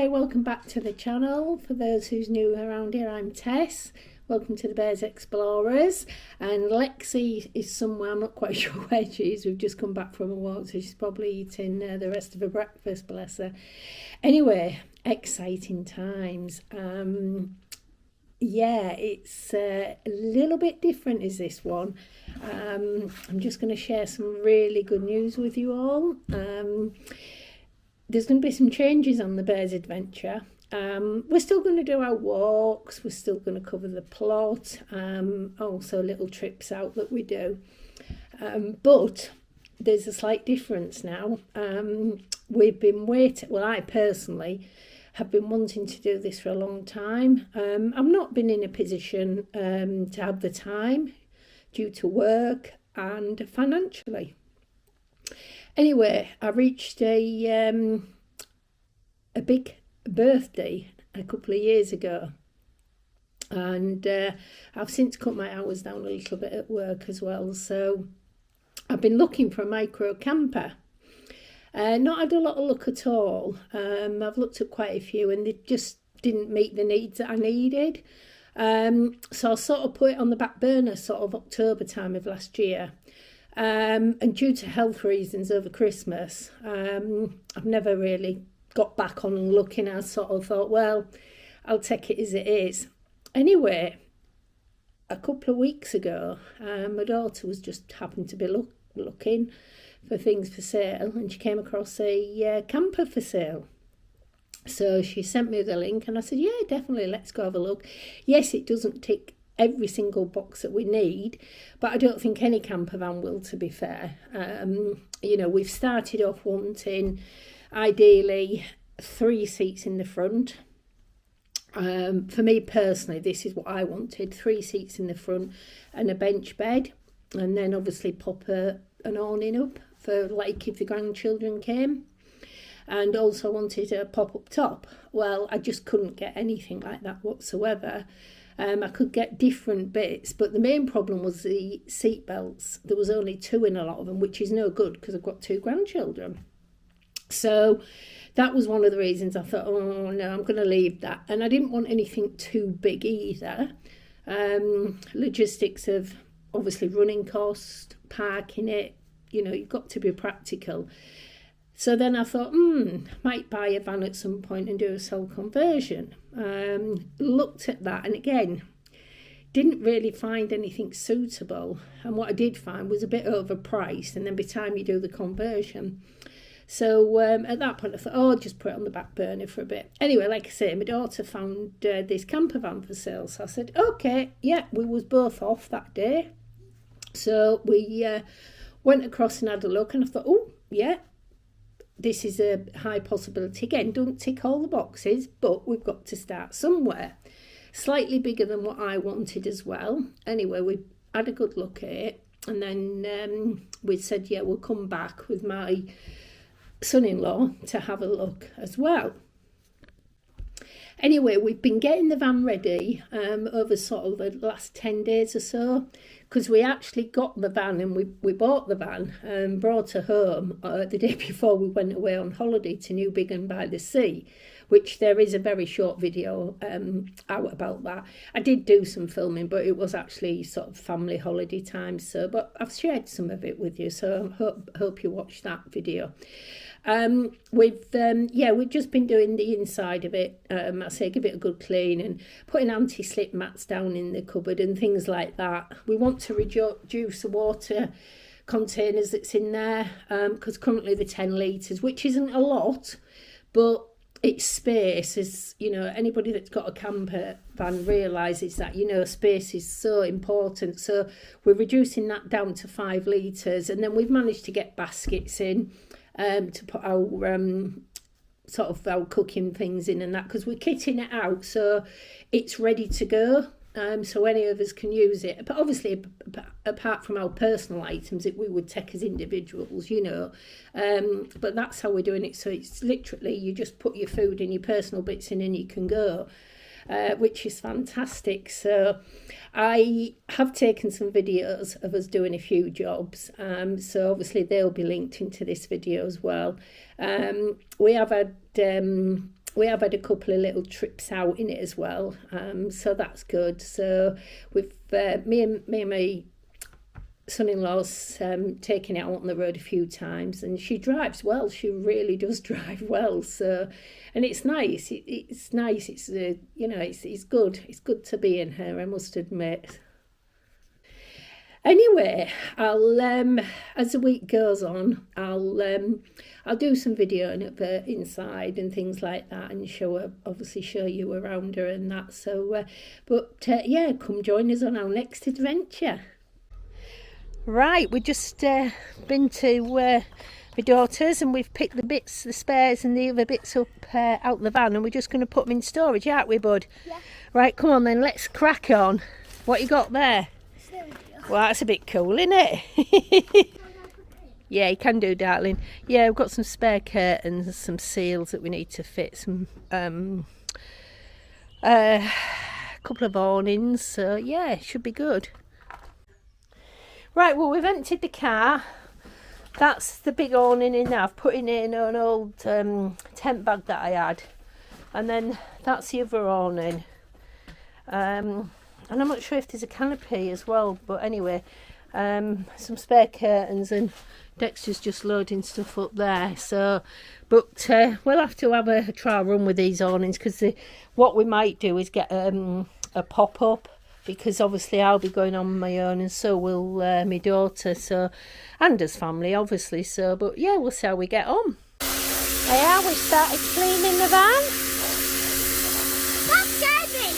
Hi, welcome back to the channel. For those who's new around here, I'm Tess. Welcome to the Bears Explorers. And Lexi is somewhere, I'm not quite sure where she is. We've just come back from a walk, so she's probably eating the rest of her breakfast, bless her. Anyway, exciting times. Yeah, it's a little bit different is this one. I'm just going to share some really good news with you all. There's going to be some changes on the Bears Adventure. We're still going to do our walks, we're still going to cover the plot, also little trips out that we do. But there's a slight difference now. We've been waiting, well, I personally have been wanting to do this for a long time. I've not been in a position to have the time due to work and financially. Anyway, I reached a big birthday a couple of years ago, and I've since cut my hours down a little bit at work as well. So I've been looking for a micro camper. Not had a lot of luck at all. I've looked at quite a few and they just didn't meet the needs that I needed. So I sort of put it on the back burner sort of October time of last year. And due to health reasons over Christmas, I've never really got back on and looking. I sort of thought, well, I'll take it as it is. Anyway, a couple of weeks ago, my daughter was just happened to be looking for things for sale, and she came across a camper for sale. So she sent me the link and I said, yeah, definitely, let's go have a look. Yes, it doesn't tick every single box that we need, but I don't think any camper van will, to be fair. You know, we've started off wanting ideally 3 seats in the front. For me personally, this is what I wanted: 3 seats in the front and a bench bed, and then obviously pop an awning up for like if the grandchildren came, and also wanted a pop-up top. Well, I just couldn't get anything like that whatsoever. I could get different bits, but the main problem was the seat belts. There was only 2 in a lot of them, which is no good because I've got 2 grandchildren. So that was one of the reasons I thought, oh no, I'm going to leave that. And I didn't want anything too big either. Logistics of obviously running cost, parking it, you know, you've got to be practical. So then I thought, might buy a van at some point and do a cell conversion. Looked at that, and again, didn't really find anything suitable. And what I did find was a bit overpriced, and then by the time you do the conversion. So at that point I thought, oh, I'll just put it on the back burner for a bit. Anyway, like I say, my daughter found this camper van for sale. So I said, okay, yeah, we was both off that day. So we went across and had a look, and I thought, oh, yeah, this is a high possibility. Again, don't tick all the boxes, but we've got to start somewhere. Slightly bigger than what I wanted as well. Anyway, we had a good look at it, and then we said, yeah, we'll come back with my son-in-law to have a look as well. Anyway, we've been getting the van ready over sort of the last 10 days or so, because we actually got the van and we bought the van and brought her home the day before we went away on holiday to New Biggin by the Sea, which there is a very short video out about that. I did do some filming, but it was actually sort of family holiday time. So, but I've shared some of it with you, so I hope you watch that video. We've just been doing the inside of it. I say give it a good clean and putting anti-slip mats down in the cupboard and things like that. We want to reduce the water containers that's in there, because currently they're 10 litres, which isn't a lot, but it's space. As you know, anybody that's got a camper van realises that, you know, space is so important. So we're reducing that down to 5 litres, and then we've managed to get baskets in to put our sort of our cooking things in and that, because we're kitting it out so it's ready to go, so any of us can use it. But obviously, apart from our personal items that we would take as individuals, you know, but that's how we're doing it. So it's literally, you just put your food and your personal bits in and you can go. Which is fantastic. So I have taken some videos of us doing a few jobs, so obviously they'll be linked into this video as well. We have had we have had a couple of little trips out in it as well, so that's good. So we've me and my son-in-law's taken it out on the road a few times, and she drives well. She really does drive well. So, and it's nice. It's nice. It's you know, it's good. It's good to be in her, I must admit. Anyway, I'll as the week goes on, I'll do some video of her inside and things like that, and obviously show you around her and that. So, yeah, come join us on our next adventure. Right, we've just been to my daughter's, and we've picked the spares and the other bits up out the van, and we're just going to put them in storage, aren't we, bud? Yeah. Right, come on then, let's crack on. What you got there? Well, that's a bit cool, isn't it? Yeah, you can do, darling. Yeah, we've got some spare curtains, some seals that we need to fit, some couple of awnings. So yeah, it should be good. Right, well, we've emptied the car. That's the big awning in there. I've put in an old tent bag that I had, and then that's the other awning. And I'm not sure if there's a canopy as well, but anyway, some spare curtains, and Dexter's just loading stuff up there. So, but we'll have to have a trial run with these awnings, because what we might do is get a pop-up, because obviously I'll be going on my own, and so will my daughter, so, and his family obviously. So, but yeah, we'll see how we get on. Yeah, we started cleaning the van. That scared me.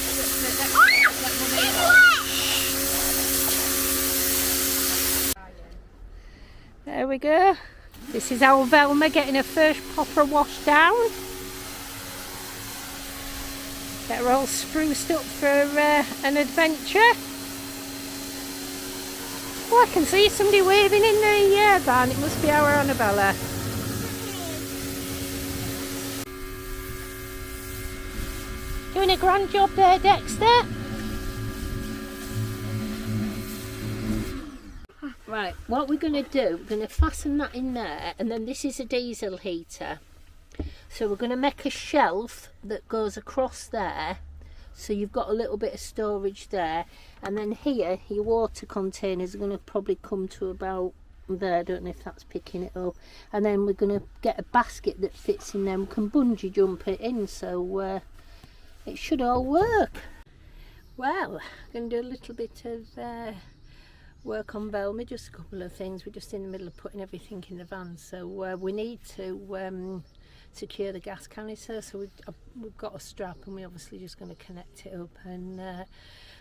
There we go. This is our Velma getting her first proper wash down. Get her all spruced up for an adventure. Oh, I can see somebody waving in the van. It must be our Annabella. Doing a grand job there, Dexter. Right, what we're going to do, we're going to fasten that in there, and then this is a diesel heater. So we're going to make a shelf that goes across there, so you've got a little bit of storage there. And then here, your water containers are going to probably come to about there. I don't know if that's picking it up. And then we're going to get a basket that fits in there. We can bungee jump it in, so it should all work. Well, I'm going to do a little bit of work on Velma, just a couple of things. We're just in the middle of putting everything in the van, so we need to secure the gas canister. So we've got a strap, and we're obviously just going to connect it up and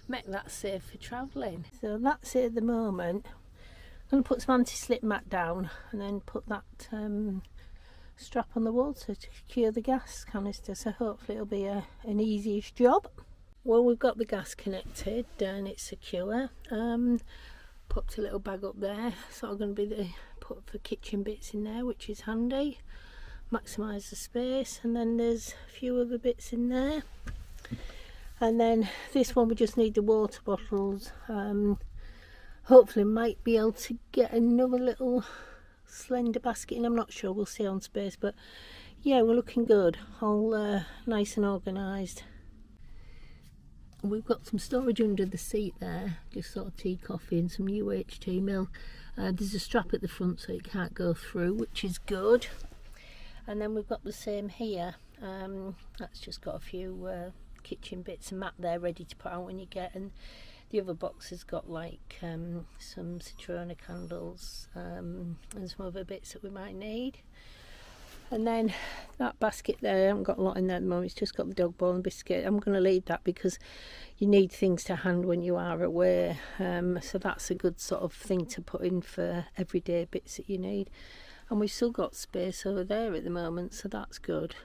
make that safe for travelling. So that's it at the moment. I'm going to put some anti-slip mat down, and then put that strap on the wall to secure the gas canister, so hopefully it'll be an easy-ish job. Well, we've got the gas connected and it's secure. Popped a little bag up there, so I'm going to be put for kitchen bits in there, which is handy. Maximise the space, and then there's a few other bits in there. And then this one, we just need the water bottles. Hopefully might be able to get another little slender basket in. I'm not sure, we'll see on space, but yeah, we're looking good. All nice and organised. We've got some storage under the seat there, just sort of tea, coffee and some UHT milk. There's a strap at the front so it can't go through, which is good. And then we've got the same here. That's just got a few kitchen bits and mat there ready to put out when you get. And the other box has got like some Citrona candles and some other bits that we might need. And then that basket there, I haven't got a lot in there at the moment, it's just got the dog bone biscuit. I'm going to leave that because you need things to hand when you are away. So that's a good sort of thing to put in for everyday bits that you need. And we've still got space over there at the moment, so that's good.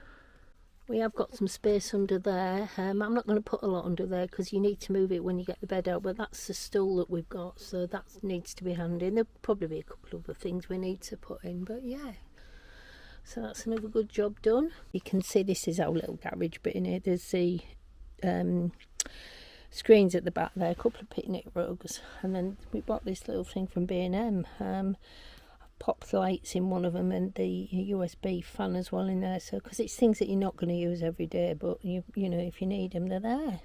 We have got some space under there. I'm not going to put a lot under there because you need to move it when you get the bed out, but that's the stool that we've got, so that needs to be handy. And there'll probably be a couple of other things we need to put in, but yeah. So that's another good job done. You can see this is our little garage bit in here. There's the screens at the back there, a couple of picnic rugs, and then we bought this little thing from B&M. pop lights in one of them and the USB fan as well in there. So because it's things that you're not going to use every day, but you know if you need them, they're there.